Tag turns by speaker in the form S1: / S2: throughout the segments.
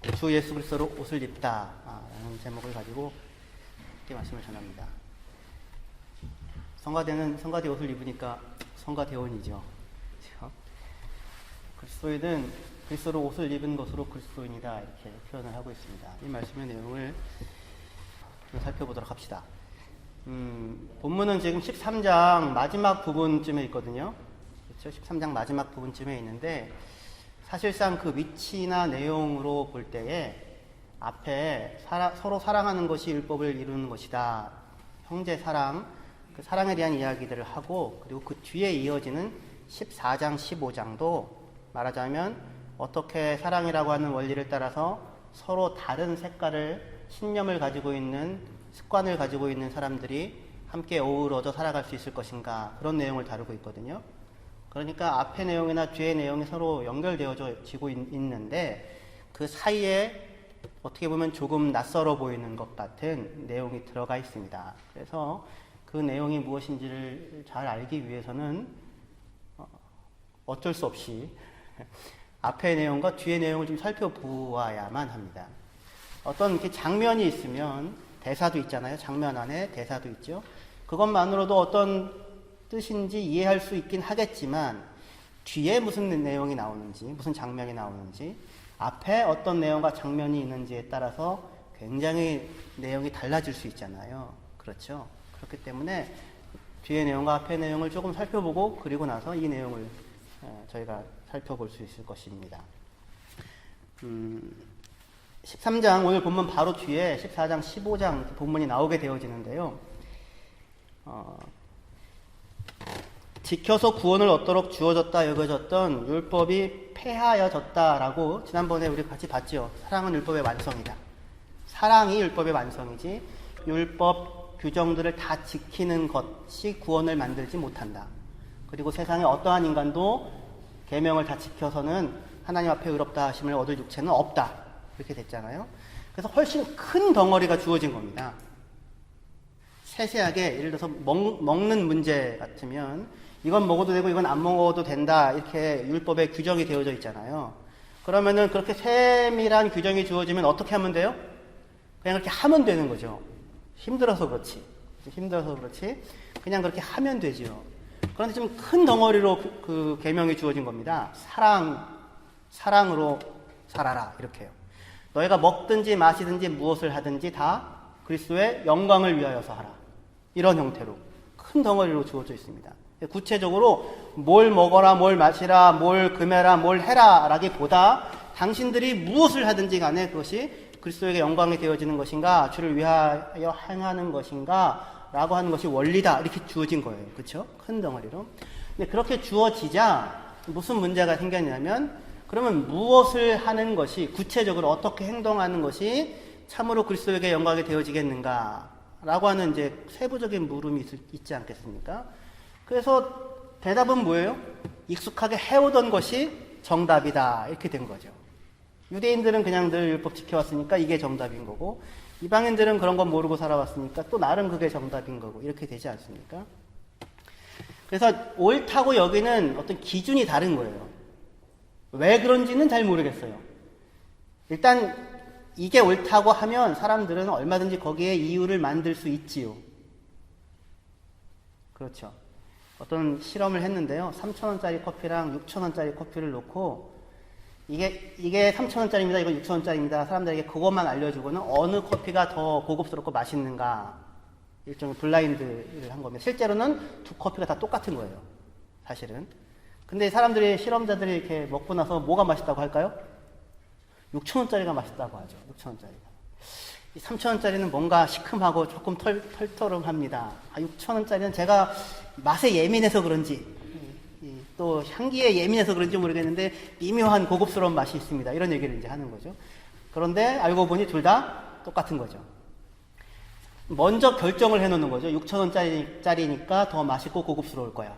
S1: 주 예수 그리스도로 옷을 입다 라는 제목을 가지고 이렇게 말씀을 전합니다. 성가대 옷을 입으니까 성가대원이죠. 그렇죠? 그리스도인은 그리스도로 옷을 입은 것으로 그리스도인이다 이렇게 표현을 하고 있습니다. 이 말씀의 내용을 살펴보도록 합시다. 본문은 지금 13장 마지막 부분쯤에 있거든요. 그렇죠? 13장 마지막 부분쯤에 있는데 사실상 그 위치나 내용으로 볼 때에 앞에 서로 사랑하는 것이 율법을 이루는 것이다. 형제 사랑, 그 사랑에 대한 이야기들을 하고 그리고 그 뒤에 이어지는 14장, 15장도 말하자면 어떻게 사랑이라고 하는 원리를 따라서 서로 다른 색깔을 신념을 가지고 있는 습관을 가지고 있는 사람들이 함께 어우러져 살아갈 수 있을 것인가 그런 내용을 다루고 있거든요. 그러니까 앞의 내용이나 뒤의 내용이 서로 연결되어지고 있는데 그 사이에 어떻게 보면 조금 낯설어 보이는 것 같은 내용이 들어가 있습니다. 그래서 그 내용이 무엇인지를 잘 알기 위해서는 어쩔 수 없이 앞의 내용과 뒤의 내용을 좀 살펴보아야만 합니다. 어떤 이렇게 장면이 있으면 대사도 있잖아요. 장면 안에 대사도 있죠. 그것만으로도 어떤 뜻인지 이해할 수 있긴 하겠지만 뒤에 무슨 내용이 나오는지 무슨 장면이 나오는지 앞에 어떤 내용과 장면이 있는지에 따라서 굉장히 내용이 달라질 수 있잖아요. 그렇죠? 그렇기 때문에 뒤의 내용과 앞의 내용을 조금 살펴보고 그리고 나서 이 내용을 저희가 살펴볼 수 있을 것입니다. 13장 오늘 본문 바로 뒤에 14장 15장 본문이 나오게 되어지는데요. 지켜서 구원을 얻도록 주어졌다 여겨졌던 율법이 폐하여졌다라고 지난번에 우리 같이 봤죠. 사랑은 율법의 완성이다. 사랑이 율법의 완성이지 율법 규정들을 다 지키는 것이 구원을 만들지 못한다. 그리고 세상에 어떠한 인간도 계명을 다 지켜서는 하나님 앞에 의롭다 하심을 얻을 육체는 없다. 이렇게 됐잖아요. 그래서 훨씬 큰 덩어리가 주어진 겁니다. 세세하게 예를 들어서 먹는 문제 같으면 이건 먹어도 되고 이건 안 먹어도 된다 이렇게 율법에 규정이 되어져 있잖아요. 그러면은 그렇게 세밀한 규정이 주어지면 어떻게 하면 돼요? 그냥 그렇게 하면 되는 거죠. 힘들어서 그렇지 그냥 그렇게 하면 되죠. 그런데 좀 큰 덩어리로 그 계명이 주어진 겁니다. 사랑으로 살아라 이렇게요. 너희가 먹든지 마시든지 무엇을 하든지 다 그리스도의 영광을 위하여서 하라. 이런 형태로 큰 덩어리로 주어져 있습니다. 구체적으로 뭘 먹어라, 뭘 마시라, 뭘 금해라, 뭘 해라 라기보다 당신들이 무엇을 하든지 간에 그것이 그리스도에게 영광이 되어지는 것인가, 주를 위하여 행하는 것인가 라고 하는 것이 원리다 이렇게 주어진 거예요. 그렇죠? 큰 덩어리로. 근데 그렇게 주어지자 무슨 문제가 생겼냐면 그러면 무엇을 하는 것이 구체적으로 어떻게 행동하는 것이 참으로 그리스도에게 영광이 되어지겠는가 라고 하는 이제 세부적인 물음이 있지 않겠습니까? 그래서 대답은 뭐예요? 익숙하게 해오던 것이 정답이다 이렇게 된 거죠. 유대인들은 그냥 늘 율법 지켜왔으니까 이게 정답인 거고 이방인들은 그런 건 모르고 살아왔으니까 또 나름 그게 정답인 거고 이렇게 되지 않습니까? 그래서 옳다고 여기는 어떤 기준이 다른 거예요. 왜 그런지는 잘 모르겠어요. 일단 이게 옳다고 하면 사람들은 얼마든지 거기에 이유를 만들 수 있지요. 그렇죠. 어떤 실험을 했는데요. 3,000원짜리 커피랑 6,000원짜리 커피를 놓고 이게 3,000원짜리입니다. 이건 6,000원짜리입니다. 사람들에게 그것만 알려주고는 어느 커피가 더 고급스럽고 맛있는가 일종의 블라인드를 한 겁니다. 실제로는 두 커피가 다 똑같은 거예요. 사실은. 근데 사람들이 실험자들이 이렇게 먹고 나서 뭐가 맛있다고 할까요? 6,000원짜리가 맛있다고 하죠. 6,000원짜리가. 이 3,000원짜리는 뭔가 시큼하고 조금 털털합니다. 6,000원짜리는 제가 맛에 예민해서 그런지 또 향기에 예민해서 그런지 모르겠는데 미묘한 고급스러운 맛이 있습니다. 이런 얘기를 이제 하는 거죠. 그런데 알고 보니 둘 다 똑같은 거죠. 먼저 결정을 해놓는 거죠. 6,000원짜리니까 더 맛있고 고급스러울 거야.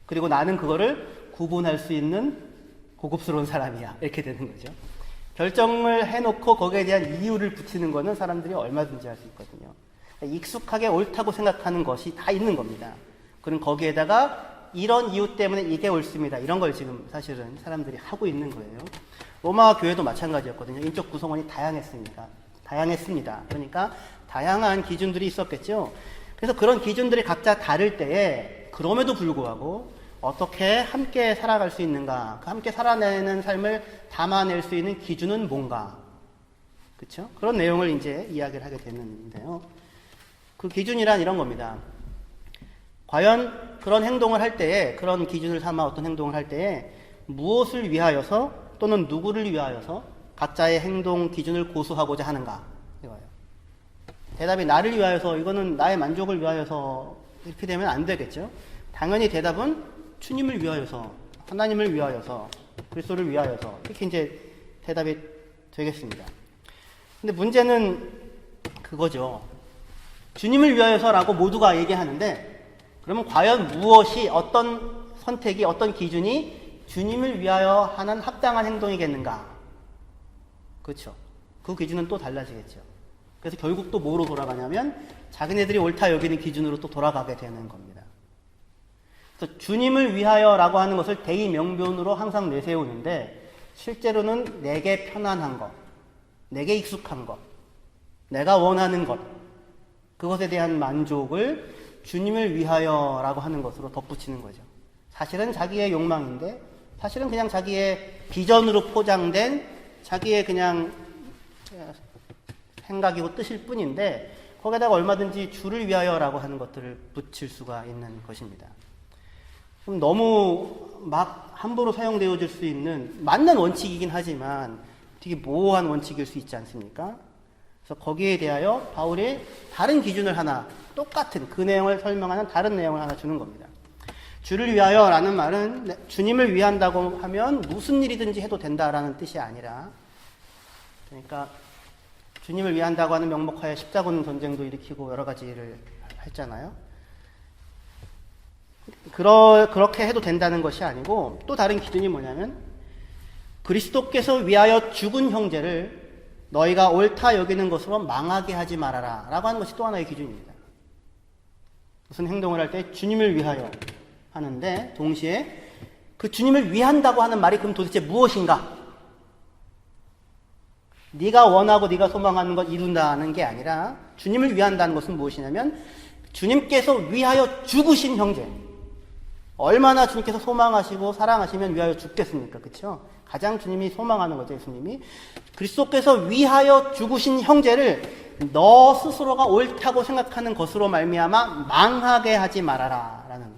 S1: 그리고 나는 그거를 구분할 수 있는 고급스러운 사람이야. 이렇게 되는 거죠. 결정을 해놓고 거기에 대한 이유를 붙이는 거는 사람들이 얼마든지 할 수 있거든요. 익숙하게 옳다고 생각하는 것이 다 있는 겁니다. 그럼 거기에다가 이런 이유 때문에 이게 옳습니다. 이런 걸 지금 사실은 사람들이 하고 있는 거예요. 로마 교회도 마찬가지였거든요. 인적 구성원이 다양했습니다. 그러니까 다양한 기준들이 있었겠죠. 그래서 그런 기준들이 각자 다를 때에 그럼에도 불구하고 어떻게 함께 살아갈 수 있는가, 그 함께 살아내는 삶을 담아낼 수 있는 기준은 뭔가, 그렇죠? 그런 내용을 이제 이야기를 하게 되는데요. 그 기준이란 이런 겁니다. 과연 그런 행동을 할 때에, 그런 기준을 삼아 어떤 행동을 할 때에 무엇을 위하여서 또는 누구를 위하여서 각자의 행동 기준을 고수하고자 하는가, 이거예요. 대답이 나를 위하여서, 이거는 나의 만족을 위하여서 이렇게 되면 안 되겠죠. 당연히 대답은 주님을 위하여서, 하나님을 위하여서, 그리스도를 위하여서, 이렇게 이제 대답이 되겠습니다. 근데 문제는 그거죠. 주님을 위하여서라고 모두가 얘기하는데, 그러면 과연 무엇이, 어떤 선택이, 어떤 기준이 주님을 위하여 하는 합당한 행동이겠는가? 그렇죠. 그 기준은 또 달라지겠죠. 그래서 결국 또 뭐로 돌아가냐면 자기네들이 옳다 여기는 기준으로 또 돌아가게 되는 겁니다. 그래서 주님을 위하여라고 하는 것을 대의명분으로 항상 내세우는데, 실제로는 내게 편안한 것, 내게 익숙한 것, 내가 원하는 것, 그것에 대한 만족을 주님을 위하여라고 하는 것으로 덧붙이는 거죠. 사실은 자기의 욕망인데, 사실은 그냥 자기의 비전으로 포장된 자기의 그냥 생각이고 뜻일 뿐인데, 거기에다가 얼마든지 주를 위하여라고 하는 것들을 붙일 수가 있는 것입니다. 그럼 너무 막 함부로 사용되어질 수 있는, 맞는 원칙이긴 하지만 되게 모호한 원칙일 수 있지 않습니까? 그래서 거기에 대하여 바울이 다른 기준을 하나, 똑같은 그 내용을 설명하는 다른 내용을 하나 주는 겁니다. 주를 위하여라는 말은 주님을 위한다고 하면 무슨 일이든지 해도 된다라는 뜻이 아니라, 그러니까 주님을 위한다고 하는 명목하에 십자군 전쟁도 일으키고 여러 가지 일을 했잖아요. 그렇게 해도 된다는 것이 아니고, 또 다른 기준이 뭐냐면 그리스도께서 위하여 죽은 형제를 너희가 옳다 여기는 것으로 망하게 하지 말아라 라고 하는 것이 또 하나의 기준입니다. 무슨 행동을 할 때 주님을 위하여 하는데, 동시에 그 주님을 위한다고 하는 말이 그럼 도대체 무엇인가? 네가 원하고 네가 소망하는 것 이룬다는 게 아니라, 주님을 위한다는 것은 무엇이냐면 주님께서 위하여 죽으신 형제, 얼마나 주님께서 소망하시고 사랑하시면 위하여 죽겠습니까? 그렇죠? 가장 주님이 소망하는 거죠. 예수님이 그리스도께서 위하여 죽으신 형제를 너 스스로가 옳다고 생각하는 것으로 말미암아 망하게 하지 말아라 라는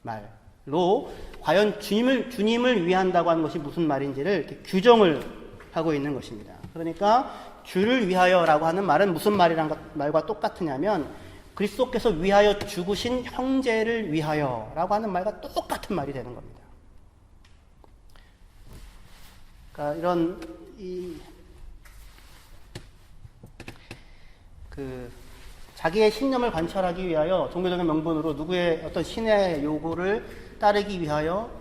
S1: 말로, 과연 주님을 위한다고 하는 것이 무슨 말인지를 이렇게 규정을 하고 있는 것입니다. 그러니까 주를 위하여라고 하는 말은 무슨 말과 똑같으냐면 그리스도께서 위하여 죽으신 형제를 위하여라고 하는 말과 똑같은 말이 되는 겁니다. 그러니까 이런 자기의 신념을 관철하기 위하여 종교적인 명분으로 누구의 어떤 신의 요구를 따르기 위하여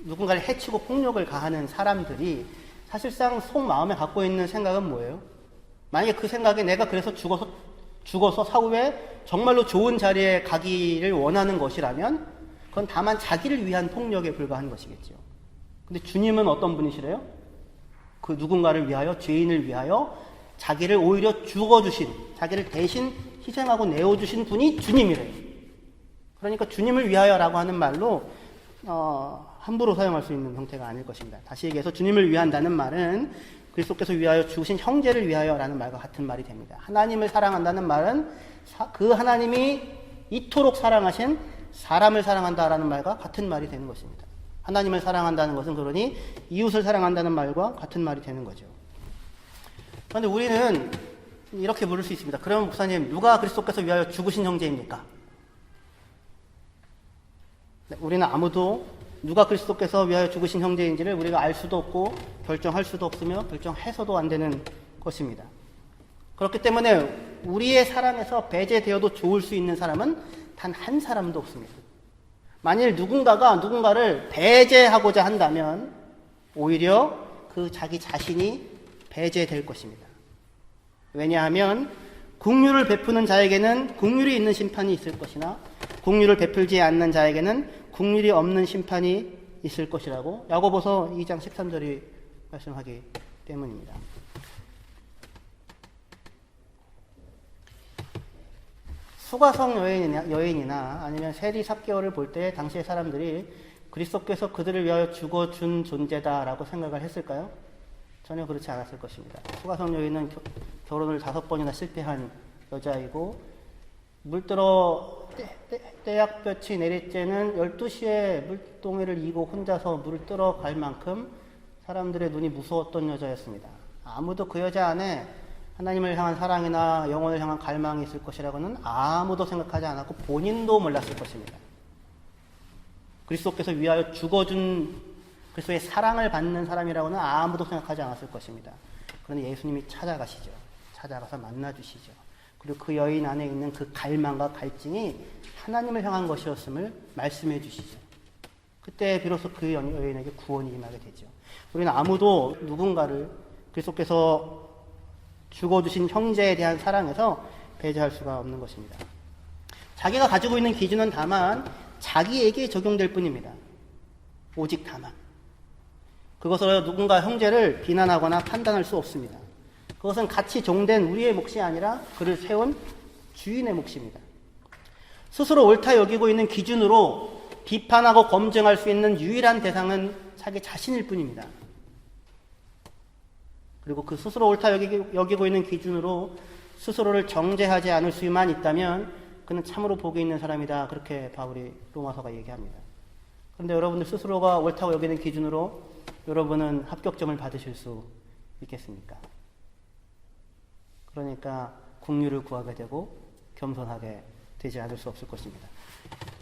S1: 누군가를 해치고 폭력을 가하는 사람들이 사실상 속마음에 갖고 있는 생각은 뭐예요? 만약에 그 생각에 내가 그래서 죽어서 사후에 정말로 좋은 자리에 가기를 원하는 것이라면 그건 다만 자기를 위한 폭력에 불과한 것이겠죠. 근데 주님은 어떤 분이시래요? 그 누군가를 위하여, 죄인을 위하여 자기를 오히려 죽어주신, 자기를 대신 희생하고 내어주신 분이 주님이래요. 그러니까 주님을 위하여라고 하는 말로 함부로 사용할 수 있는 형태가 아닐 것입니다. 다시 얘기해서 주님을 위한다는 말은 그리스도께서 위하여 죽으신 형제를 위하여라는 말과 같은 말이 됩니다. 하나님을 사랑한다는 말은 그 하나님이 이토록 사랑하신 사람을 사랑한다라는 말과 같은 말이 되는 것입니다. 하나님을 사랑한다는 것은 그러니 이웃을 사랑한다는 말과 같은 말이 되는 거죠. 그런데 우리는 이렇게 물을 수 있습니다. 그러면 목사님, 누가 그리스도께서 위하여 죽으신 형제입니까? 네, 우리는 아무도 누가 그리스도께서 위하여 죽으신 형제인지를 우리가 알 수도 없고 결정할 수도 없으며 결정해서도 안 되는 것입니다. 그렇기 때문에 우리의 사랑에서 배제되어도 좋을 수 있는 사람은 단 한 사람도 없습니다. 만일 누군가가 누군가를 배제하고자 한다면 오히려 그 자기 자신이 배제될 것입니다. 왜냐하면 긍휼을 베푸는 자에게는 긍휼이 있는 심판이 있을 것이나 국률을 베풀지 않는 자에게는 국률이 없는 심판이 있을 것이라고 야고보서 2장 13절이 말씀하기 때문입니다. 수가성 여인이나 아니면 세리 삭개오를 볼 때 당시의 사람들이 그리스도께서 그들을 위하여 죽어준 존재다라고 생각을 했을까요? 전혀 그렇지 않았을 것입니다. 수가성 여인은 결혼을 5번이나 실패한 여자이고 물들어 떼약볕이 내릴 때는 12시에 물동이를 이고 혼자서 물을 뜰어 갈 만큼 사람들의 눈이 무서웠던 여자였습니다. 아무도 그 여자 안에 하나님을 향한 사랑이나 영혼을 향한 갈망이 있을 것이라고는 아무도 생각하지 않았고 본인도 몰랐을 것입니다. 그리스도께서 위하여 죽어준 그리스도의 사랑을 받는 사람이라고는 아무도 생각하지 않았을 것입니다. 그런데 예수님이 찾아가시죠. 찾아가서 만나주시죠. 그리고 그 여인 안에 있는 그 갈망과 갈증이 하나님을 향한 것이었음을 말씀해 주시죠. 그때 비로소 그 여인에게 구원이 임하게 되죠. 우리는 아무도 누군가를 그리스도께서 죽어주신 형제에 대한 사랑에서 배제할 수가 없는 것입니다. 자기가 가지고 있는 기준은 다만 자기에게 적용될 뿐입니다. 오직 다만. 그것으로 누군가 형제를 비난하거나 판단할 수 없습니다. 그것은 같이 종된 우리의 몫이 아니라 그를 세운 주인의 몫입니다. 스스로 옳다 여기고 있는 기준으로 비판하고 검증할 수 있는 유일한 대상은 자기 자신일 뿐입니다. 그리고 그 스스로 옳다 여기고 있는 기준으로 스스로를 정죄하지 않을 수만 있다면 그는 참으로 복이 있는 사람이다. 그렇게 바울이 로마서가 얘기합니다. 그런데 여러분들 스스로가 옳다고 여기는 기준으로 여러분은 합격점을 받으실 수 있겠습니까? 그러니까 국률을 구하게 되고 겸손하게 되지 않을 수 없을 것입니다.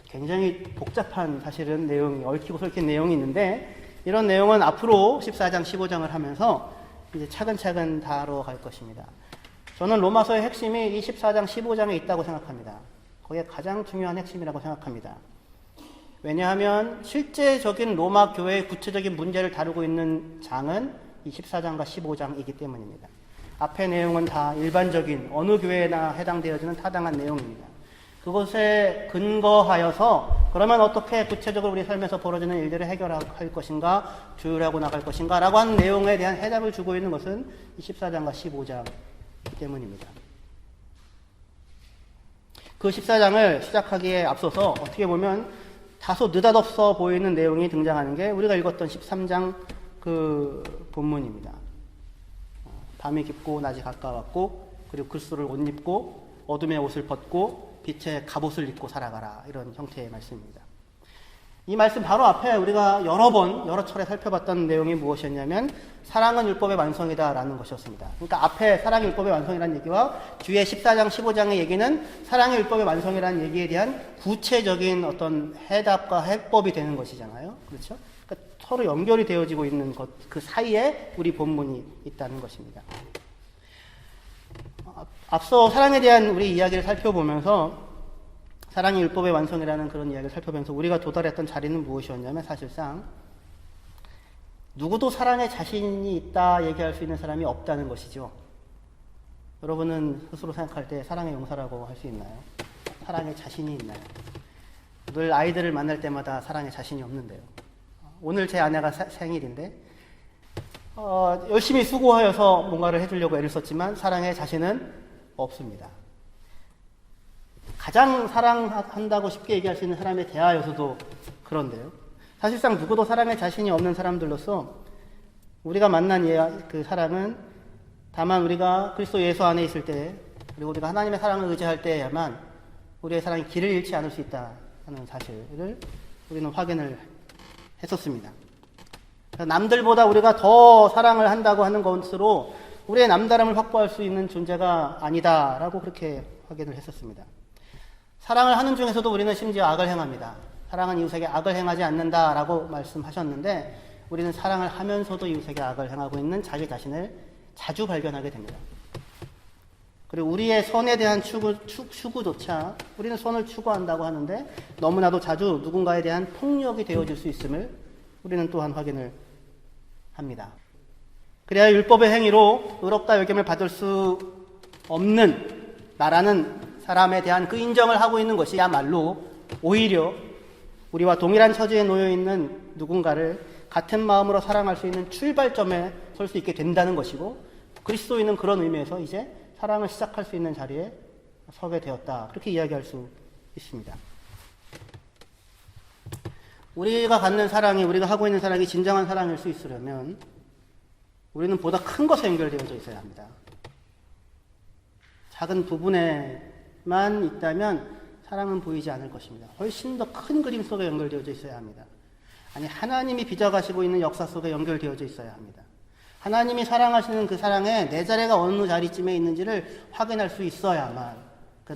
S1: 굉장히 복잡한 사실은 내용이 얽히고 설킨 내용이 있는데 이런 내용은 앞으로 14장 15장을 하면서 이제 차근차근 다뤄갈 것입니다. 저는 로마서의 핵심이 이 14장 15장에 있다고 생각합니다. 거기에 가장 중요한 핵심이라고 생각합니다. 왜냐하면 실제적인 로마 교회의 구체적인 문제를 다루고 있는 장은 이 14장과 15장이기 때문입니다. 앞의 내용은 다 일반적인 어느 교회나 해당되어지는 타당한 내용입니다. 그것에 근거하여서 그러면 어떻게 구체적으로 우리 삶에서 벌어지는 일들을 해결할 것인가, 조율하고 나갈 것인가 라고 하는 내용에 대한 해답을 주고 있는 것은 이 14장과 15장이기 때문입니다. 그 14장을 시작하기에 앞서서 어떻게 보면 다소 느닷없어 보이는 내용이 등장하는 게 우리가 읽었던 13장 그 본문입니다. 밤이 깊고 낮이 가까웠고 그리고 글소를 옷 입고 어둠의 옷을 벗고 빛의 갑옷을 입고 살아가라 이런 형태의 말씀입니다. 이 말씀 바로 앞에 우리가 여러 차례 살펴봤던 내용이 무엇이었냐면 사랑은 율법의 완성이다 라는 것이었습니다. 그러니까 앞에 사랑이 율법의 완성이라는 얘기와 뒤에 14장 15장의 얘기는 사랑의 율법의 완성이라는 얘기에 대한 구체적인 어떤 해답과 해법이 되는 것이잖아요. 그렇죠? 그러니까 서로 연결이 되어지고 있는 것, 그 사이에 우리 본문이 있다는 것입니다. 앞서 사랑에 대한 우리 이야기를 살펴보면서 사랑이 율법의 완성이라는 그런 이야기를 살펴보면서 우리가 도달했던 자리는 무엇이었냐면 사실상 누구도 사랑에 자신이 있다 얘기할 수 있는 사람이 없다는 것이죠. 여러분은 스스로 생각할 때 사랑의 용사라고 할 수 있나요? 사랑에 자신이 있나요? 늘 아이들을 만날 때마다 사랑에 자신이 없는데요. 오늘 제 아내가 생일인데 열심히 수고하여서 뭔가를 해주려고 애를 썼지만 사랑에 자신은 없습니다. 가장 사랑한다고 쉽게 얘기할 수 있는 사람에 대하여서도 그런데요. 사실상 누구도 사랑에 자신이 없는 사람들로서 우리가 만난 그 사랑은 다만 우리가 그리스도 예수 안에 있을 때 그리고 우리가 하나님의 사랑을 의지할 때에야만 우리의 사랑이 길을 잃지 않을 수 있다 하는 사실을 우리는 확인을 했었습니다. 남들보다 우리가 더 사랑을 한다고 하는 것으로 우리의 남다름을 확보할 수 있는 존재가 아니다라고 그렇게 확인을 했었습니다. 사랑을 하는 중에서도 우리는 심지어 악을 행합니다. 사랑은 이웃에게 악을 행하지 않는다라고 말씀하셨는데 우리는 사랑을 하면서도 이웃에게 악을 행하고 있는 자기 자신을 자주 발견하게 됩니다. 그리고 우리의 선에 대한 추구조차 우리는 선을 추구한다고 하는데 너무나도 자주 누군가에 대한 폭력이 되어질 수 있음을 우리는 또한 확인을 합니다. 그래야 율법의 행위로 의롭다 여김을 받을 수 없는 나라는 사람에 대한 그 인정을 하고 있는 것이야말로 오히려 우리와 동일한 처지에 놓여 있는 누군가를 같은 마음으로 사랑할 수 있는 출발점에 설 수 있게 된다는 것이고, 그리스도인은 그런 의미에서 이제 사랑을 시작할 수 있는 자리에 서게 되었다. 그렇게 이야기할 수 있습니다. 우리가 갖는 사랑이, 우리가 하고 있는 사랑이 진정한 사랑일 수 있으려면 우리는 보다 큰 것에 연결되어져 있어야 합니다. 작은 부분에만 있다면 사랑은 보이지 않을 것입니다. 훨씬 더 큰 그림 속에 연결되어져 있어야 합니다. 아니, 하나님이 빚어가시고 있는 역사 속에 연결되어져 있어야 합니다. 하나님이 사랑하시는 그 사랑에 내 자리가 어느 자리쯤에 있는지를 확인할 수 있어야만,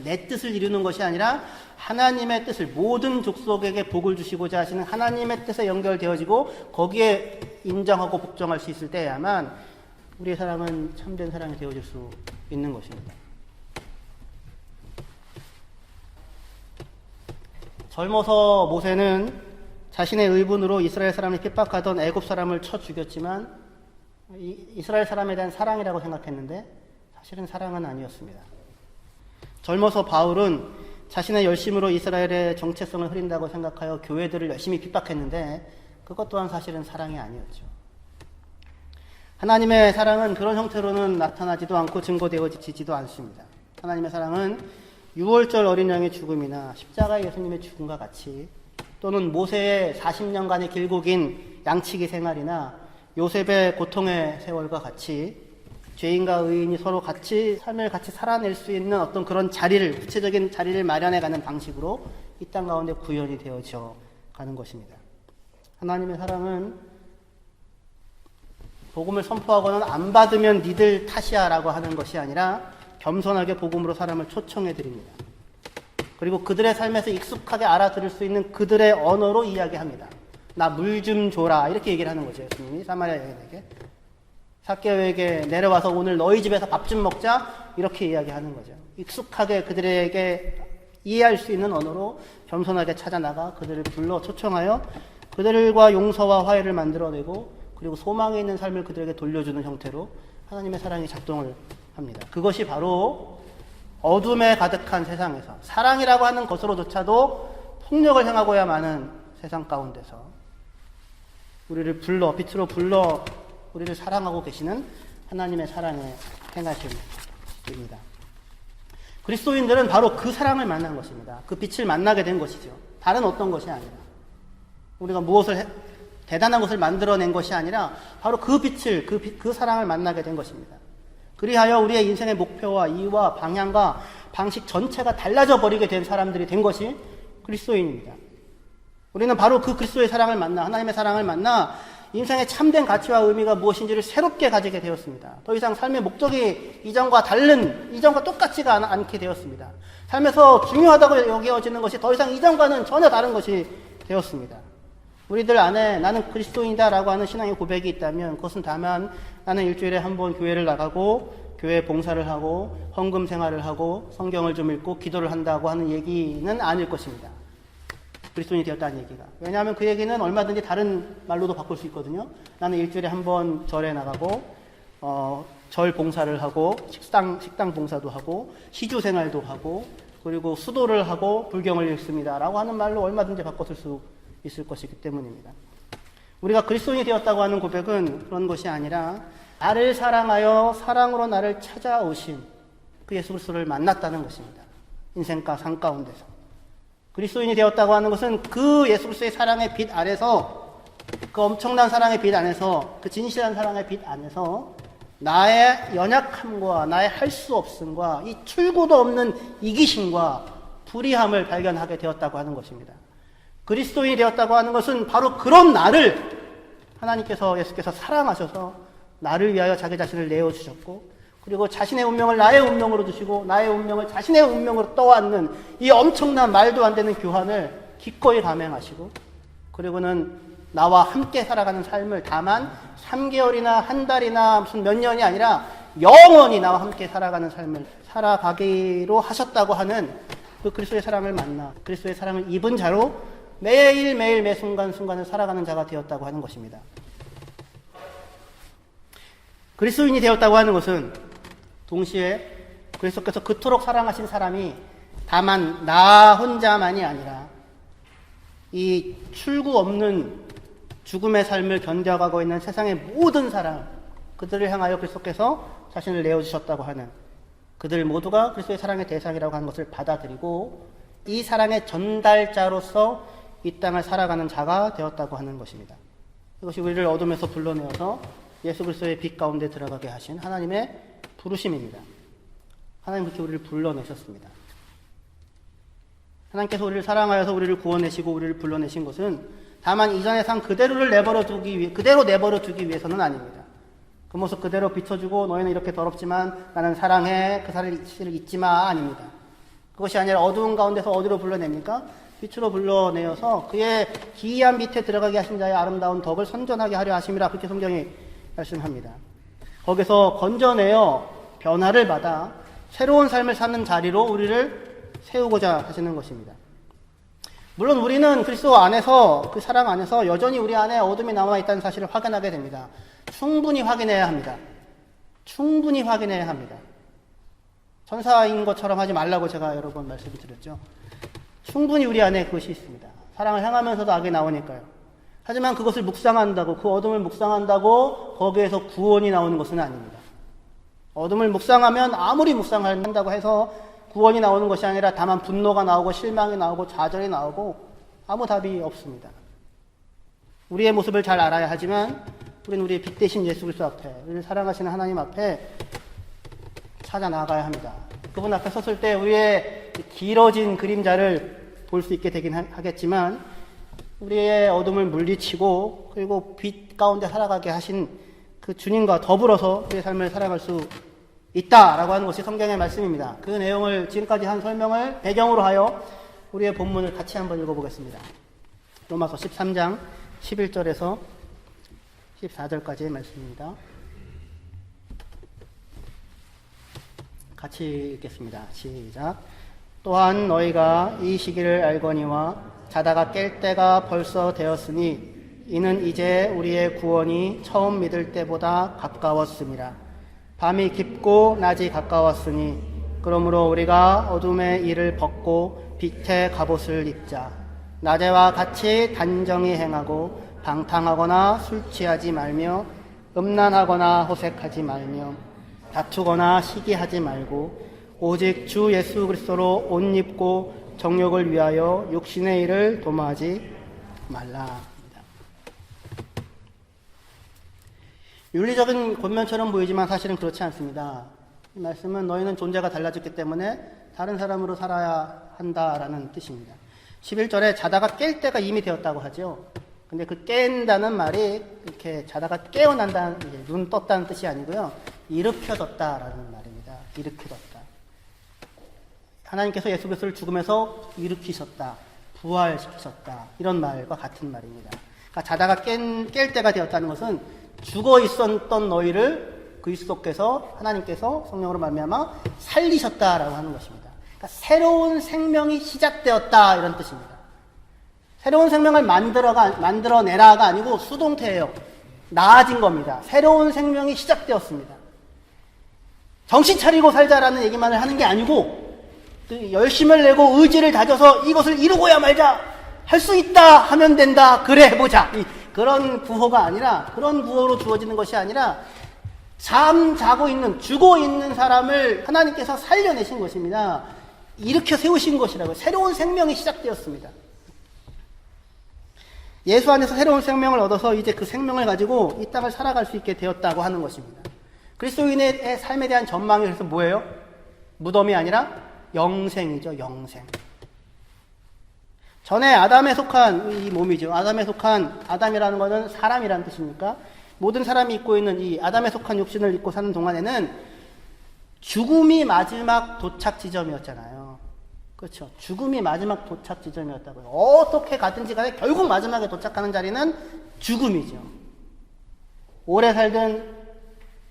S1: 내 뜻을 이루는 것이 아니라 하나님의 뜻을, 모든 족속에게 복을 주시고자 하시는 하나님의 뜻에 연결되어지고 거기에 인정하고 복종할 수 있을 때야만 우리의 사랑은 참된 사랑이 되어질 수 있는 것입니다. 젊어서 모세는 자신의 의분으로 이스라엘 사람을 핍박하던 애굽 사람을 쳐 죽였지만 이스라엘 사람에 대한 사랑이라고 생각했는데 사실은 사랑은 아니었습니다. 젊어서 바울은 자신의 열심으로 이스라엘의 정체성을 흐린다고 생각하여 교회들을 열심히 핍박했는데 그것 또한 사실은 사랑이 아니었죠. 하나님의 사랑은 그런 형태로는 나타나지도 않고 증거되어지지도 않습니다. 하나님의 사랑은 유월절 어린 양의 죽음이나 십자가의 예수님의 죽음과 같이, 또는 모세의 40년간의 길고 긴 양치기 생활이나 요셉의 고통의 세월과 같이 죄인과 의인이 서로 같이 삶을 같이 살아낼 수 있는 어떤 그런 자리를, 구체적인 자리를 마련해가는 방식으로 이 땅 가운데 구현이 되어져 가는 것입니다. 하나님의 사랑은 복음을 선포하고는 안 받으면 니들 탓이야라고 하는 것이 아니라 겸손하게 복음으로 사람을 초청해 드립니다. 그리고 그들의 삶에서 익숙하게 알아들을 수 있는 그들의 언어로 이야기합니다. 나 물 좀 줘라, 이렇게 얘기를 하는 거죠. 예수님이 사마리아 여인에게. 삭개오에게 내려와서 오늘 너희 집에서 밥 좀 먹자, 이렇게 이야기하는 거죠. 익숙하게 그들에게 이해할 수 있는 언어로 겸손하게 찾아나가 그들을 불러 초청하여 그들과 용서와 화해를 만들어내고, 그리고 소망에 있는 삶을 그들에게 돌려주는 형태로 하나님의 사랑이 작동을 합니다. 그것이 바로 어둠에 가득한 세상에서 사랑이라고 하는 것으로조차도 폭력을 행하고야 마는 세상 가운데서 우리를 불러, 빛으로 불러 우리를 사랑하고 계시는 하나님의 사랑의 행하심입니다. 그리스도인들은 바로 그 사랑을 만난 것입니다. 그 빛을 만나게 된 것이죠. 다른 어떤 것이 아니라, 우리가 무엇을 대단한 것을 만들어낸 것이 아니라 바로 그 빛을, 그 사랑을 만나게 된 것입니다. 그리하여 우리의 인생의 목표와 이유와 방향과 방식 전체가 달라져 버리게 된 사람들이 된 것이 그리스도인입니다. 우리는 바로 그 그리스도의 사랑을 만나, 하나님의 사랑을 만나 인생의 참된 가치와 의미가 무엇인지를 새롭게 가지게 되었습니다. 더 이상 삶의 목적이 이전과 똑같지가 않게 되었습니다. 삶에서 중요하다고 여겨지는 것이 더 이상 이전과는 전혀 다른 것이 되었습니다. 우리들 안에 나는 그리스도인이다라고 하는 신앙의 고백이 있다면 그것은 다만 나는 일주일에 한 번 교회를 나가고 교회 봉사를 하고 헌금 생활을 하고 성경을 좀 읽고 기도를 한다고 하는 얘기는 아닐 것입니다. 그리스도인이 되었다는 얘기가. 왜냐하면 그 얘기는 얼마든지 다른 말로도 바꿀 수 있거든요. 나는 일주일에 한 번 절에 나가고 절 봉사를 하고 식당 봉사도 하고 시주 생활도 하고 그리고 수도를 하고 불경을 읽습니다 라고 하는 말로 얼마든지 바꿨을 수 있을 것이기 때문입니다. 우리가 그리스도인이 되었다고 하는 고백은 그런 것이 아니라 나를 사랑하여 사랑으로 나를 찾아오신 그 예수 그리스도를 만났다는 것입니다. 인생과 삶 가운데서. 그리스도인이 되었다고 하는 것은 그 예수 그리스도의 사랑의 빛 아래서, 그 엄청난 사랑의 빛 안에서, 그 진실한 사랑의 빛 안에서 나의 연약함과 나의 할 수 없음과 이 출구도 없는 이기심과 불의함을 발견하게 되었다고 하는 것입니다. 그리스도인이 되었다고 하는 것은 바로 그런 나를 하나님께서, 예수께서 사랑하셔서 나를 위하여 자기 자신을 내어주셨고, 그리고 자신의 운명을 나의 운명으로 두시고 나의 운명을 자신의 운명으로 떠안는 이 엄청난 말도 안 되는 교환을 기꺼이 감행하시고, 그리고는 나와 함께 살아가는 삶을 다만 3개월이나 한 달이나 무슨 몇 년이 아니라 영원히 나와 함께 살아가는 삶을 살아가기로 하셨다고 하는 그 그리스도의 사랑을 만나 그리스도의 사랑을 입은 자로 매일매일 매 순간순간을 살아가는 자가 되었다고 하는 것입니다. 그리스도인이 되었다고 하는 것은 동시에 그리스도께서 그토록 사랑하신 사람이 다만 나 혼자만이 아니라 이 출구 없는 죽음의 삶을 견뎌가고 있는 세상의 모든 사람, 그들을 향하여 그리스도께서 자신을 내어주셨다고 하는, 그들 모두가 그리스도의 사랑의 대상이라고 하는 것을 받아들이고 이 사랑의 전달자로서 이 땅을 살아가는 자가 되었다고 하는 것입니다. 이것이 우리를 어둠에서 불러내어서 예수 그리스도의 빛 가운데 들어가게 하신 하나님의 부르심입니다. 하나님 그렇게 우리를 불러내셨습니다. 하나님께서 우리를 사랑하여서 우리를 구원내시고 우리를 불러내신 것은 다만 이전의 삶 그대로 내버려 두기 위해서는 아닙니다. 그 모습 그대로 비춰주고 너희는 이렇게 더럽지만 나는 사랑해, 그 사실을 잊지 마, 아닙니다. 그것이 아니라 어두운 가운데서 어디로 불러냅니까? 빛으로 불러내어서 그의 기이한 밑에 들어가게 하신 자의 아름다운 덕을 선전하게 하려 하심이라, 그렇게 성경이 말씀합니다. 거기서 건져내어 변화를 받아 새로운 삶을 사는 자리로 우리를 세우고자 하시는 것입니다. 물론 우리는 그리스도 안에서, 그 사랑 안에서 여전히 우리 안에 어둠이 남아있다는 사실을 확인하게 됩니다. 충분히 확인해야 합니다. 충분히 확인해야 합니다. 천사인 것처럼 하지 말라고 제가 여러 번 말씀드렸죠. 충분히 우리 안에 그것이 있습니다. 사랑을 향하면서도 악이 나오니까요. 하지만 그것을 묵상한다고, 그 어둠을 묵상한다고 거기에서 구원이 나오는 것은 아닙니다. 어둠을 묵상하면 아무리 묵상한다고 해서 구원이 나오는 것이 아니라 다만 분노가 나오고 실망이 나오고 좌절이 나오고 아무 답이 없습니다. 우리의 모습을 잘 알아야 하지만 우리는 우리의 빛 대신 예수 그리스도 앞에, 우리를 사랑하시는 하나님 앞에 찾아 나가야 합니다. 그분 앞에 섰을 때 우리의 길어진 그림자를 볼 수 있게 되긴 하겠지만 우리의 어둠을 물리치고 그리고 빛 가운데 살아가게 하신 그 주님과 더불어서 우리의 삶을 살아갈 수 있다라고 하는 것이 성경의 말씀입니다. 그 내용을 지금까지 한 설명을 배경으로 하여 우리의 본문을 같이 한번 읽어보겠습니다. 로마서 13장 11절에서 14절까지의 말씀입니다. 같이 읽겠습니다. 시작. 또한 너희가 이 시기를 알거니와 자다가 깰 때가 벌써 되었으니 이는 이제 우리의 구원이 처음 믿을 때보다 가까웠음이라. 밤이 깊고 낮이 가까웠으니 그러므로 우리가 어둠의 일을 벗고 빛의 갑옷을 입자. 낮에와 같이 단정히 행하고 방탕하거나 술 취하지 말며 음란하거나 호색하지 말며 다투거나 시기하지 말고 오직 주 예수 그리스도로 옷 입고 정욕을 위하여 육신의 일을 도모하지 말라. 윤리적인 권면처럼 보이지만 사실은 그렇지 않습니다. 이 말씀은 너희는 존재가 달라졌기 때문에 다른 사람으로 살아야 한다라는 뜻입니다. 11절에 자다가 깰 때가 이미 되었다고 하죠. 근데 그 깬다는 말이 이렇게 자다가 깨어난다는, 눈 떴다는 뜻이 아니고요. 일으켜졌다라는 말입니다. 일으켜졌다. 하나님께서 예수 그리스도를 죽음에서 일으키셨다. 부활시키셨다. 이런 말과 같은 말입니다. 그러니까 자다가 깰 때가 되었다는 것은 죽어 있었던 너희를 그리스도께서, 하나님께서 성령으로 말미암아 살리셨다라고 하는 것입니다. 그러니까 새로운 생명이 시작되었다, 이런 뜻입니다. 새로운 생명을 만들어내라가 아니고 수동태예요. 나아진 겁니다. 새로운 생명이 시작되었습니다. 정신 차리고 살자라는 얘기만을 하는 게 아니고 열심을 내고 의지를 다져서 이것을 이루고야 말자, 할 수 있다 하면 된다, 그래 해보자, 그런 구호가 아니라, 그런 구호로 주어지는 것이 아니라 자고 있는, 죽어 있는 사람을 하나님께서 살려내신 것입니다. 일으켜 세우신 것이라고요. 새로운 생명이 시작되었습니다. 예수 안에서 새로운 생명을 얻어서 이제 그 생명을 가지고 이 땅을 살아갈 수 있게 되었다고 하는 것입니다. 그리스도인의 삶에 대한 전망이 그래서 뭐예요? 무덤이 아니라 영생이죠. 영생. 전에 아담에 속한 이 몸이죠. 아담에 속한, 아담이라는 것은 사람이라는 뜻입니까? 모든 사람이 입고 있는 이 아담에 속한 육신을 입고 사는 동안에는 죽음이 마지막 도착 지점이었잖아요. 그렇죠. 죽음이 마지막 도착 지점이었다고요. 어떻게 가든지 간에 결국 마지막에 도착하는 자리는 죽음이죠. 오래 살든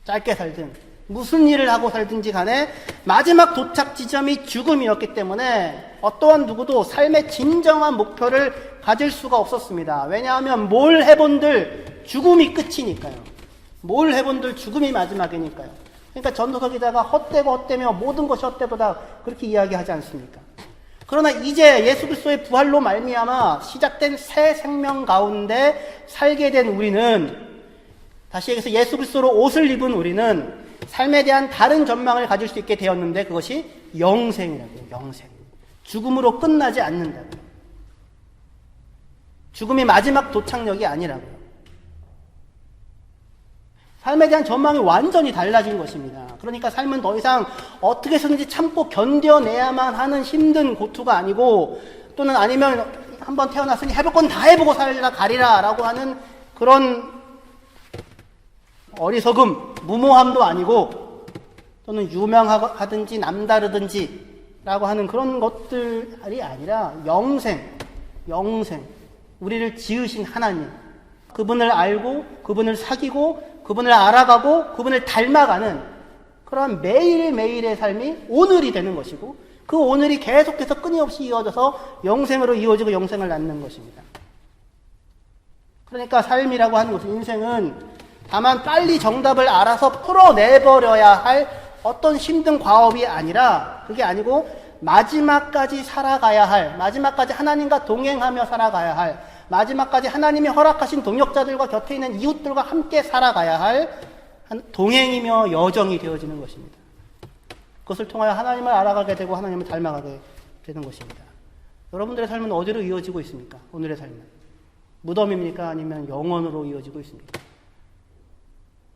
S1: 짧게 살든 무슨 일을 하고 살든지 간에 마지막 도착 지점이 죽음이었기 때문에 어떠한 누구도 삶의 진정한 목표를 가질 수가 없었습니다. 왜냐하면 뭘 해본들 죽음이 끝이니까요. 뭘 해본들 죽음이 마지막이니까요. 그러니까 전도서 기자가 헛되고 헛되며 모든 것이 헛되도다, 그렇게 이야기하지 않습니까? 그러나 이제 예수 그리스도의 부활로 말미암아 시작된 새 생명 가운데 살게 된 우리는, 다시 얘기해서 예수 그리스도로 옷을 입은 우리는 삶에 대한 다른 전망을 가질 수 있게 되었는데, 그것이 영생이라고요. 영생. 죽음으로 끝나지 않는다고요. 죽음이 마지막 도착역이 아니라고요. 삶에 대한 전망이 완전히 달라진 것입니다. 그러니까 삶은 더 이상 어떻게 해서든지 참고 견뎌내야만 하는 힘든 고투가 아니고, 또는 아니면 한번 태어났으니 해볼 건 다 해보고 살리라 가리라 라고 하는 그런 어리석음, 무모함도 아니고, 또는 유명하든지 남다르든지 라고 하는 그런 것들이 아니라 영생. 우리를 지으신 하나님, 그분을 알고 그분을 사귀고 그분을 알아가고 그분을 닮아가는 그런 매일매일의 삶이 오늘이 되는 것이고, 그 오늘이 계속해서 끊임없이 이어져서 영생으로 이어지고 영생을 낳는 것입니다. 그러니까 삶이라고 하는 것은, 인생은 다만 빨리 정답을 알아서 풀어내버려야 할 어떤 힘든 과업이 아니라, 그게 아니고 마지막까지 살아가야 할, 마지막까지 하나님과 동행하며 살아가야 할, 마지막까지 하나님이 허락하신 동역자들과 곁에 있는 이웃들과 함께 살아가야 할 동행이며 여정이 되어지는 것입니다. 그것을 통하여 하나님을 알아가게 되고 하나님을 닮아가게 되는 것입니다. 여러분들의 삶은 어디로 이어지고 있습니까? 오늘의 삶은 무덤입니까? 아니면 영원으로 이어지고 있습니까?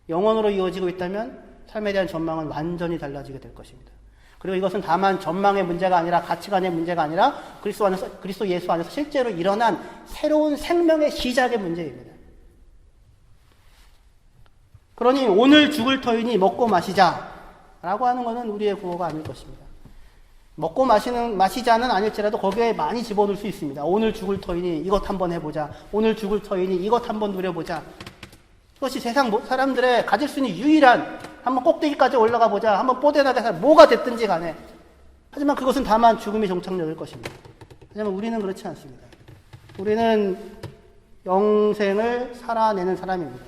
S1: 영원으로 이어지고 있다면 삶에 대한 전망은 완전히 달라지게 될 것입니다. 그리고 이것은 다만 전망의 문제가 아니라, 가치관의 문제가 아니라 그리스도 예수 안에서 실제로 일어난 새로운 생명의 시작의 문제입니다. 그러니 오늘 죽을 터이니 먹고 마시자라고 하는 것은 우리의 구호가 아닐 것입니다. 먹고 마시자는 아닐지라도 거기에 많이 집어넣을 수 있습니다. 오늘 죽을 터이니 이것 한번 해보자. 오늘 죽을 터이니 이것 한번 누려보자. 그것이 세상 사람들의 가질 수 있는 유일한, 한번 꼭대기까지 올라가 보자, 한번 뽀대나게 살, 뭐가 됐든지 간에. 하지만 그것은 다만 죽음이 종착역일 것입니다. 하지만 우리는 그렇지 않습니다. 우리는 영생을 살아내는 사람입니다.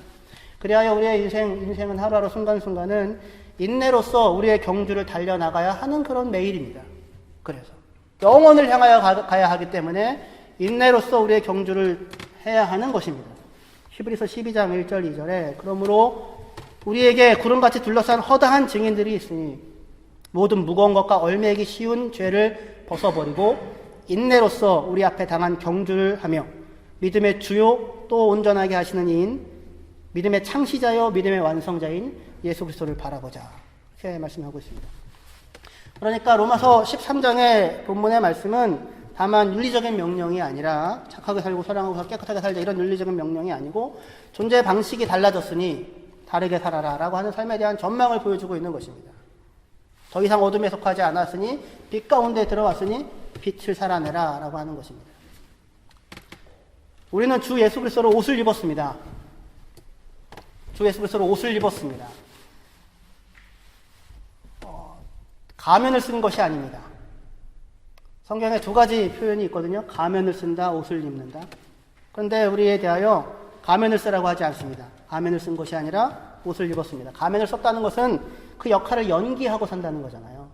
S1: 그리하여 우리의 인생은 하루하루 순간순간은 인내로서 우리의 경주를 달려나가야 하는 그런 매일입니다. 그래서 영원을 향하여 가야 하기 때문에 인내로서 우리의 경주를 해야 하는 것입니다. 히브리서 12장 1절 2절에 그러므로 우리에게 구름같이 둘러싼 허다한 증인들이 있으니 모든 무거운 것과 얼매기 쉬운 죄를 벗어버리고 인내로써 우리 앞에 당한 경주를 하며 믿음의 주요 또 온전하게 하시는 이인 믿음의 창시자여 믿음의 완성자인 예수 그리스도를 바라보자, 이렇게 말씀하고 있습니다. 그러니까 로마서 13장의 본문의 말씀은 다만 윤리적인 명령이 아니라, 착하게 살고 사랑하고 깨끗하게 살자 이런 윤리적인 명령이 아니고, 존재 방식이 달라졌으니 다르게 살아라 라고 하는 삶에 대한 전망을 보여주고 있는 것입니다. 더 이상 어둠에 속하지 않았으니 빛 가운데 들어왔으니 빛을 살아내라 라고 하는 것입니다. 우리는 주 예수 그리스도로 옷을 입었습니다. 주 예수 그리스도로 옷을 입었습니다. 가면을 쓴 것이 아닙니다. 성경에 두 가지 표현이 있거든요. 가면을 쓴다, 옷을 입는다. 그런데 우리에 대하여 가면을 쓰라고 하지 않습니다. 가면을 쓴 것이 아니라 옷을 입었습니다. 가면을 썼다는 것은 그 역할을 연기하고 산다는 거잖아요.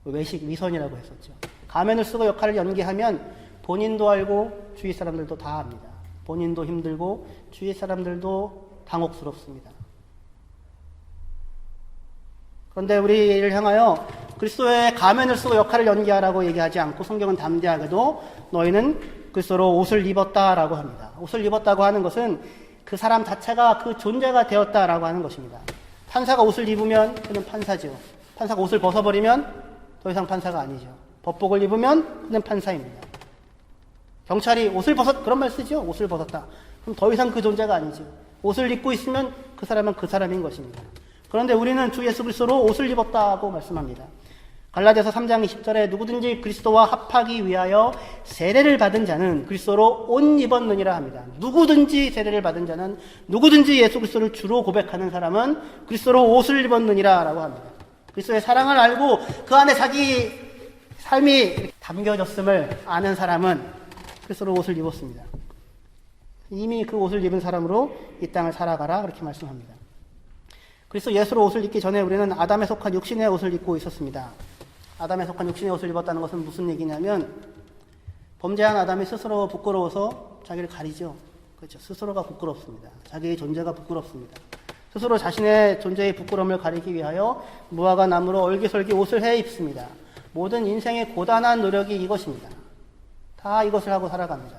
S1: 외식, 위선이라고 했었죠. 가면을 쓰고 역할을 연기하면 본인도 알고 주위 사람들도 다 압니다. 본인도 힘들고 주위 사람들도 당혹스럽습니다. 그런데 우리를 향하여 그리스도의 가면을 쓰고 역할을 연기하라고 얘기하지 않고, 성경은 담대하게도 너희는 그리스도로 옷을 입었다라고 합니다. 옷을 입었다고 하는 것은 그 사람 자체가 그 존재가 되었다라고 하는 것입니다. 판사가 옷을 입으면 그는 판사죠. 판사가 옷을 벗어버리면 더 이상 판사가 아니죠. 법복을 입으면 그는 판사입니다. 경찰이 옷을 그런 말 쓰죠. 옷을 벗었다. 그럼 더 이상 그 존재가 아니죠. 옷을 입고 있으면 그 사람은 그 사람인 것입니다. 그런데 우리는 주 예수 그리스도로 옷을 입었다고 말씀합니다. 갈라디아서 3장 20절에 누구든지 그리스도와 합하기 위하여 세례를 받은 자는 그리스도로 옷 입었느니라 합니다. 누구든지 세례를 받은 자는, 누구든지 예수 그리스도를 주로 고백하는 사람은 그리스도로 옷을 입었느니라 라고 합니다. 그리스도의 사랑을 알고 그 안에 자기 삶이 담겨졌음을 아는 사람은 그리스도로 옷을 입었습니다. 이미 그 옷을 입은 사람으로 이 땅을 살아가라, 그렇게 말씀합니다. 그리스도 예수로 옷을 입기 전에 우리는 아담에 속한 육신의 옷을 입고 있었습니다. 아담에 속한 육신의 옷을 입었다는 것은 무슨 얘기냐면 범죄한 아담이 스스로 부끄러워서 자기를 가리죠. 그렇죠. 스스로가 부끄럽습니다. 자기의 존재가 부끄럽습니다. 스스로 자신의 존재의 부끄러움을 가리기 위하여 무화과 나무로 얼기설기 옷을 해 입습니다. 모든 인생의 고단한 노력이 이것입니다. 다 이것을 하고 살아갑니다.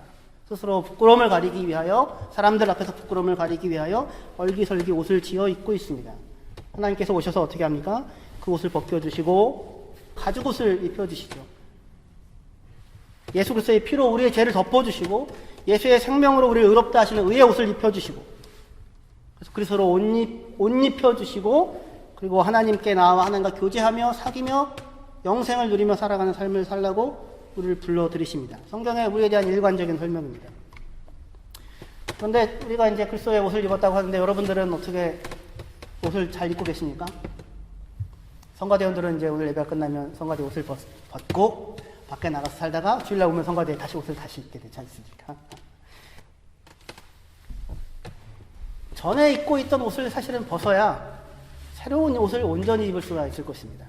S1: 스스로 부끄러움을 가리기 위하여, 사람들 앞에서 부끄러움을 가리기 위하여 얼기설기 옷을 지어 입고 있습니다. 하나님께서 오셔서 어떻게 합니까? 그 옷을 벗겨주시고 가죽옷을 입혀주시죠. 예수 그리스도의 피로 우리의 죄를 덮어주시고 예수의 생명으로 우리를 의롭다 하시는 의의 옷을 입혀주시고 그래서 그리스도로 옷 입혀주시고 그리고 하나님께 나와 하나님과 교제하며 사귀며 영생을 누리며 살아가는 삶을 살라고 우리를 불러들이십니다. 성경에 우리에 대한 일관적인 설명입니다. 그런데 우리가 이제 그리스도의 옷을 입었다고 하는데 여러분들은 어떻게 옷을 잘 입고 계십니까? 성가대원들은 이제 오늘 예배가 끝나면 성가대 옷을 벗고 밖에 나가서 살다가 주일날 오면 성가대에 다시 옷을 다시 입게 되지 않습니까? 전에 입고 있던 옷을 사실은 벗어야 새로운 옷을 온전히 입을 수가 있을 것입니다.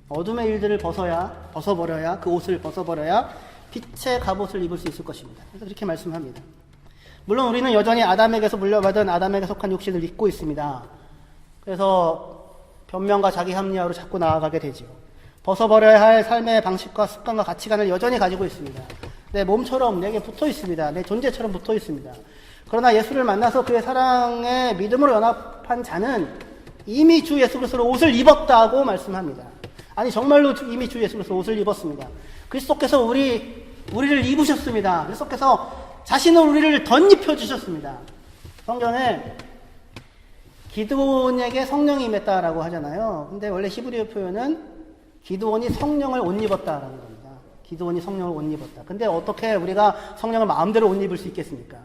S1: 어둠의 일들을 벗어버려야 그 옷을 벗어버려야 빛의 갑옷을 입을 수 있을 것입니다. 그래서 그렇게 말씀합니다. 물론 우리는 여전히 아담에게서 물려받은 아담에게 속한 육신을 입고 있습니다. 그래서 변명과 자기 합리화로 자꾸 나아가게 되지요. 벗어버려야 할 삶의 방식과 습관과 가치관을 여전히 가지고 있습니다. 내 몸처럼 내게 붙어 있습니다. 내 존재처럼 붙어 있습니다. 그러나 예수를 만나서 그의 사랑에 믿음으로 연합한 자는 이미 주 예수 그리스도로 옷을 입었다고 말씀합니다. 아니 정말로 이미 주 예수 그리스도 옷을 입었습니다. 그리스도께서 우리를 입으셨습니다. 그리스도께서 자신을 우리를 덧입혀 주셨습니다. 성경에 기드온에게 성령이 임했다라고 하잖아요. 근데 원래 히브리어 표현은 기드온이 성령을 옷 입었다라는 겁니다. 기드온이 성령을 옷 입었다. 근데 어떻게 우리가 성령을 마음대로 옷 입을 수 있겠습니까?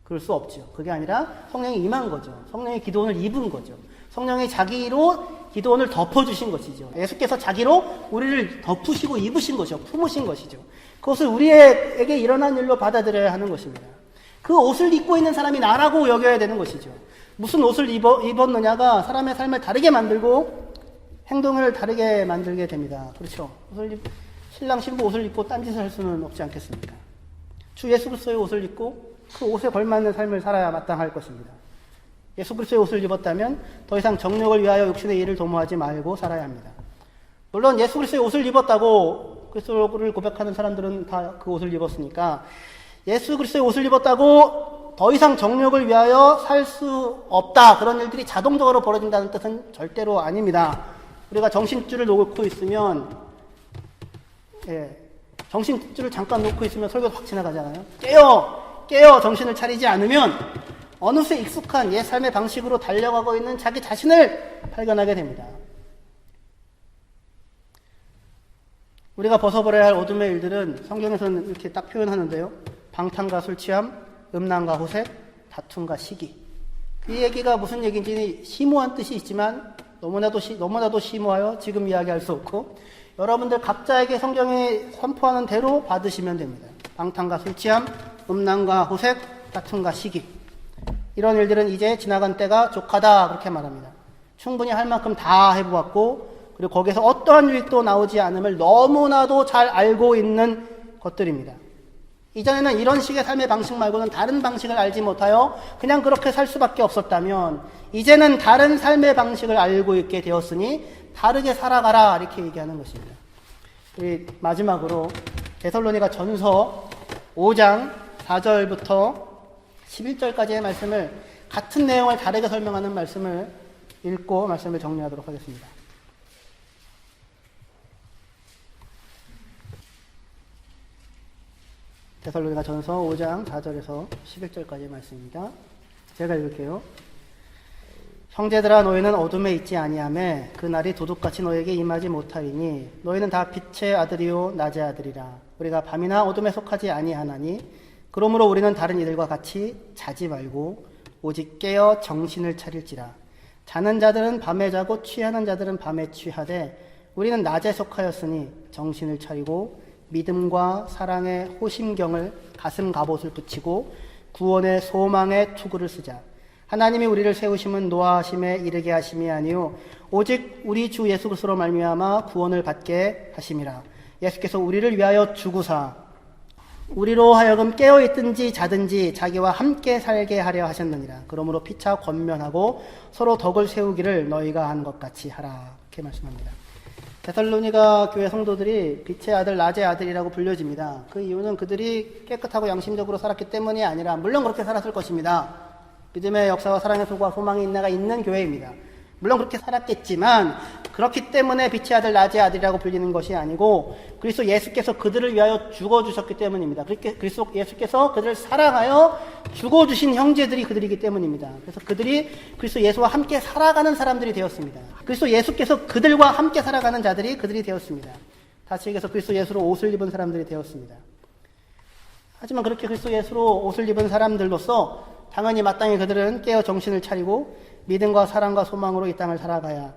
S1: 그럴 수 없죠. 그게 아니라 성령이 임한 거죠. 성령이 기드온을 입은 거죠. 성령이 자기로 기드온을 덮어주신 것이죠. 예수께서 자기로 우리를 덮으시고 입으신 것이죠. 품으신 것이죠. 그것을 우리에게 일어난 일로 받아들여야 하는 것입니다. 그 옷을 입고 있는 사람이 나라고 여겨야 되는 것이죠. 무슨 옷을 입었느냐가 사람의 삶을 다르게 만들고 행동을 다르게 만들게 됩니다. 그렇죠. 신랑 신부 옷을 입고 딴짓을 할 수는 없지 않겠습니까? 주 예수 그리스도의 옷을 입고 그 옷에 걸맞는 삶을 살아야 마땅할 것입니다. 예수 그리스도의 옷을 입었다면 더 이상 정욕을 위하여 육신의 일을 도모하지 말고 살아야 합니다. 물론 예수 그리스도의 옷을 입었다고 그리스도를 고백하는 사람들은 다 그 옷을 입었으니까 예수 그리스도의 옷을 입었다고 더 이상 정욕을 위하여 살 수 없다. 그런 일들이 자동적으로 벌어진다는 뜻은 절대로 아닙니다. 우리가 정신줄을 놓고 있으면 정신줄을 잠깐 놓고 있으면 설교도 확 지나가잖아요. 깨어 정신을 차리지 않으면 어느새 익숙한 옛 삶의 방식으로 달려가고 있는 자기 자신을 발견하게 됩니다. 우리가 벗어버려야 할 어둠의 일들은 성경에서는 이렇게 딱 표현하는데요. 방탕과 술 취함, 음란과 호색, 다툼과 시기. 이 얘기가 무슨 얘기인지 심오한 뜻이 있지만 너무나도 심오하여 지금 이야기할 수 없고 여러분들 각자에게 성경이 선포하는 대로 받으시면 됩니다. 방탕과 술 취함, 음란과 호색, 다툼과 시기. 이런 일들은 이제 지나간 때가 족하다 그렇게 말합니다. 충분히 할 만큼 다 해보았고 그리고 거기에서 어떠한 유익도 나오지 않음을 너무나도 잘 알고 있는 것들입니다. 이전에는 이런 식의 삶의 방식 말고는 다른 방식을 알지 못하여 그냥 그렇게 살 수밖에 없었다면 이제는 다른 삶의 방식을 알고 있게 되었으니 다르게 살아가라 이렇게 얘기하는 것입니다. 마지막으로 데살로니가 전서 5장 4절부터 11절까지의 말씀을 같은 내용을 다르게 설명하는 말씀을 읽고 말씀을 정리하도록 하겠습니다. 데살로니가 전서 5장 4절에서 11절까지의 말씀입니다. 제가 읽을게요. 형제들아 너희는 어둠에 있지 아니하매 그 날이 도둑같이 너에게 임하지 못하리니 너희는 다 빛의 아들이요 낮의 아들이라. 우리가 밤이나 어둠에 속하지 아니하나니 그러므로 우리는 다른 이들과 같이 자지 말고 오직 깨어 정신을 차릴지라. 자는 자들은 밤에 자고 취하는 자들은 밤에 취하되 우리는 낮에 속하였으니 정신을 차리고 믿음과 사랑의 호심경을 가슴 갑옷을 붙이고 구원의 소망의 투구를 쓰자. 하나님이 우리를 세우심은 노하심에 이르게 하심이 아니요 오직 우리 주 예수 그리스도로 말미암아 구원을 받게 하심이라. 예수께서 우리를 위하여 죽으사 우리로 하여금 깨어있든지 자든지 자기와 함께 살게 하려 하셨느니라. 그러므로 피차 권면하고 서로 덕을 세우기를 너희가 한 것 같이 하라. 이렇게 말씀합니다. 데살로니가 교회 성도들이 빛의 아들, 낮의 아들이라고 불려집니다. 그 이유는 그들이 깨끗하고 양심적으로 살았기 때문이 아니라, 물론 그렇게 살았을 것입니다. 믿음의 역사와 사랑의 소구와 소망이 인내가 있는 교회입니다. 물론 그렇게 살았겠지만 그렇기 때문에 빛의 아들, 낮의 아들이라고 불리는 것이 아니고 그리스도 예수께서 그들을 위하여 죽어주셨기 때문입니다. 그리스도 예수께서 그들을 사랑하여 죽어주신 형제들이 그들이기 때문입니다. 그래서 그들이 그리스도 예수와 함께 살아가는 사람들이 되었습니다. 그리스도 예수께서 그들과 함께 살아가는 자들이 그들이 되었습니다. 다시 얘기해서 그리스도 예수로 옷을 입은 사람들이 되었습니다. 하지만 그렇게 그리스도 예수로 옷을 입은 사람들로서 당연히 마땅히 그들은 깨어 정신을 차리고 믿음과 사랑과 소망으로 이 땅을 살아가야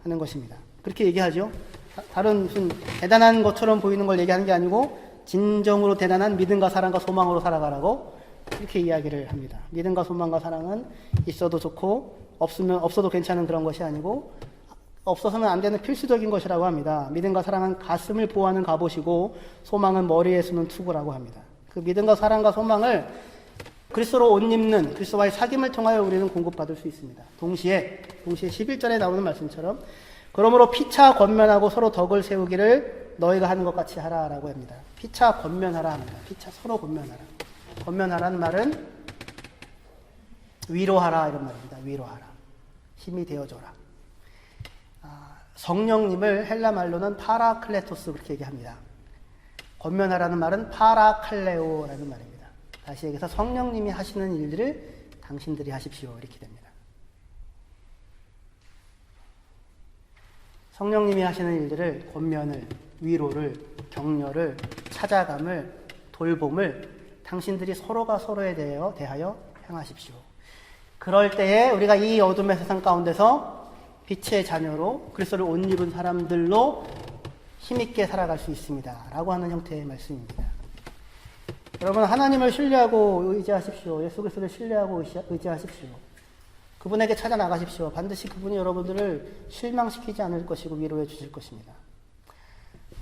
S1: 하는 것입니다. 그렇게 얘기하죠. 다른 무슨 대단한 것처럼 보이는 걸 얘기하는 게 아니고 진정으로 대단한 믿음과 사랑과 소망으로 살아가라고 이렇게 이야기를 합니다. 믿음과 소망과 사랑은 있어도 좋고 없어도 괜찮은 그런 것이 아니고 없어서는 안 되는 필수적인 것이라고 합니다. 믿음과 사랑은 가슴을 보호하는 갑옷이고 소망은 머리에 쓰는 투구라고 합니다. 그 믿음과 사랑과 소망을 그리스도로 옷 입는 그리스도와의 사귐을 통하여 우리는 공급받을 수 있습니다. 동시에 11절에 나오는 말씀처럼 그러므로 피차 권면하고 서로 덕을 세우기를 너희가 하는 것 같이 하라라고 합니다. 피차 권면하라 합니다. 피차 서로 권면하라. 권면하라는 말은 위로하라 이런 말입니다. 위로하라. 힘이 되어줘라. 성령님을 헬라 말로는 파라클레토스 그렇게 얘기합니다. 권면하라는 말은 파라칼레오라는 말입니다. 다시 얘기해서 성령님이 하시는 일들을 당신들이 하십시오. 이렇게 됩니다. 성령님이 하시는 일들을 권면을, 위로를, 격려를, 찾아감을, 돌봄을 당신들이 서로가 서로에 대하여 행하십시오. 그럴 때에 우리가 이 어둠의 세상 가운데서 빛의 자녀로 그리스도를 옷 입은 사람들로 힘있게 살아갈 수 있습니다. 라고 하는 형태의 말씀입니다. 여러분 하나님을 신뢰하고 의지하십시오. 예수 그리스도를 신뢰하고 의지하십시오. 그분에게 찾아 나가십시오. 반드시 그분이 여러분들을 실망시키지 않을 것이고 위로해 주실 것입니다.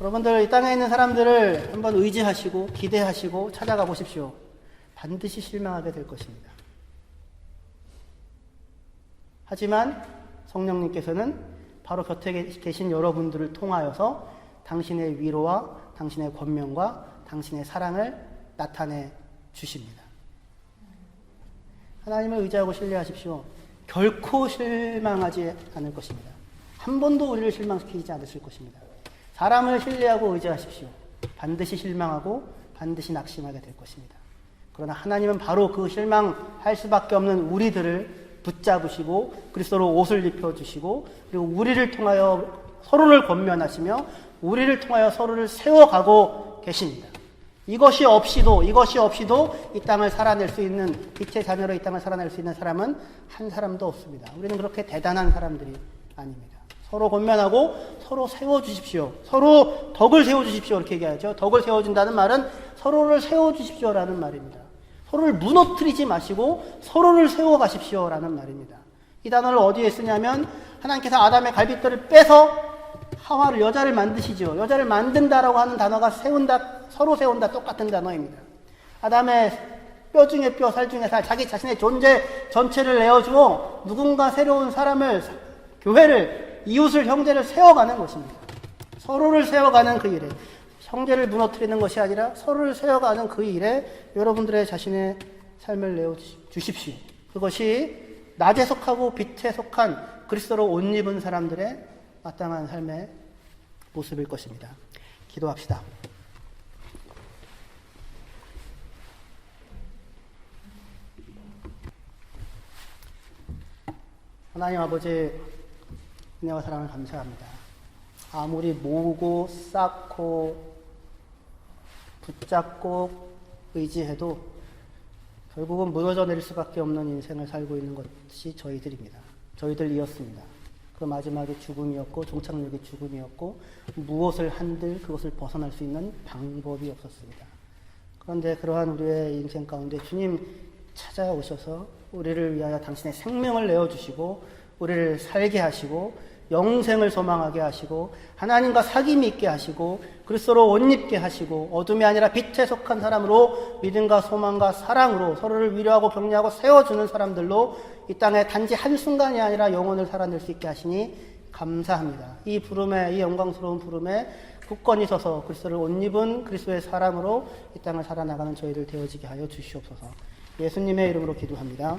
S1: 여러분들 이 땅에 있는 사람들을 한번 의지하시고 기대하시고 찾아가 보십시오. 반드시 실망하게 될 것입니다. 하지만 성령님께서는 바로 곁에 계신 여러분들을 통하여서 당신의 위로와 당신의 권면과 당신의 사랑을 나타내 주십니다. 하나님을 의지하고 신뢰하십시오. 결코 실망하지 않을 것입니다. 한 번도 우리를 실망시키지 않으실 것입니다. 사람을 신뢰하고 의지하십시오. 반드시 실망하고 반드시 낙심하게 될 것입니다. 그러나 하나님은 바로 그 실망할 수밖에 없는 우리들을 붙잡으시고 그리스도로 옷을 입혀주시고 그리고 우리를 통하여 서로를 권면하시며 우리를 통하여 서로를 세워가고 계십니다. 이것이 없이도 이 땅을 살아낼 수 있는 빛의 자녀로 이 땅을 살아낼 수 있는 사람은 한 사람도 없습니다. 우리는 그렇게 대단한 사람들이 아닙니다. 서로 권면하고 서로 세워주십시오. 서로 덕을 세워주십시오. 이렇게 얘기하죠. 덕을 세워준다는 말은 서로를 세워주십시오라는 말입니다. 서로를 무너뜨리지 마시고 서로를 세워가십시오라는 말입니다. 이 단어를 어디에 쓰냐면 하나님께서 아담의 갈빗뼈를 빼서 하와를 여자를 만드시죠. 여자를 만든다라고 하는 단어가 세운다, 서로 세운다 똑같은 단어입니다. 아담의 뼈 중에 뼈, 살 중에 살, 자기 자신의 존재 전체를 내어주어 누군가 새로운 사람을, 교회를, 이웃을, 형제를 세워가는 것입니다. 서로를 세워가는 그 일에, 형제를 무너뜨리는 것이 아니라 서로를 세워가는 그 일에 여러분들의 자신의 삶을 내어주십시오. 그것이 낮에 속하고 빛에 속한 그리스도로 옷 입은 사람들의 마땅한 삶의 모습일 것입니다. 기도합시다. 하나님 아버지, 은혜와 사랑을 감사합니다. 아무리 모으고 쌓고 붙잡고 의지해도 결국은 무너져 내릴 수밖에 없는 인생을 살고 있는 것이 저희들입니다. 저희들이었습니다. 그 마지막에 죽음이었고 종착역이 죽음이었고 무엇을 한들 그것을 벗어날 수 있는 방법이 없었습니다. 그런데 그러한 우리의 인생 가운데 주님 찾아오셔서 우리를 위하여 당신의 생명을 내어주시고 우리를 살게 하시고 영생을 소망하게 하시고 하나님과 사귐이 있게 하시고 그리스도로 옷 입게 하시고 어둠이 아니라 빛에 속한 사람으로 믿음과 소망과 사랑으로 서로를 위로하고 격려하고 세워주는 사람들로 이 땅에 단지 한순간이 아니라 영혼을 살아낼 수 있게 하시니 감사합니다. 이 부름에, 이 영광스러운 부름에 굳건히 서서 그리스도를 옷 입은 그리스도의 사람으로 이 땅을 살아나가는 저희들 되어지게 하여 주시옵소서. 예수님의 이름으로 기도합니다.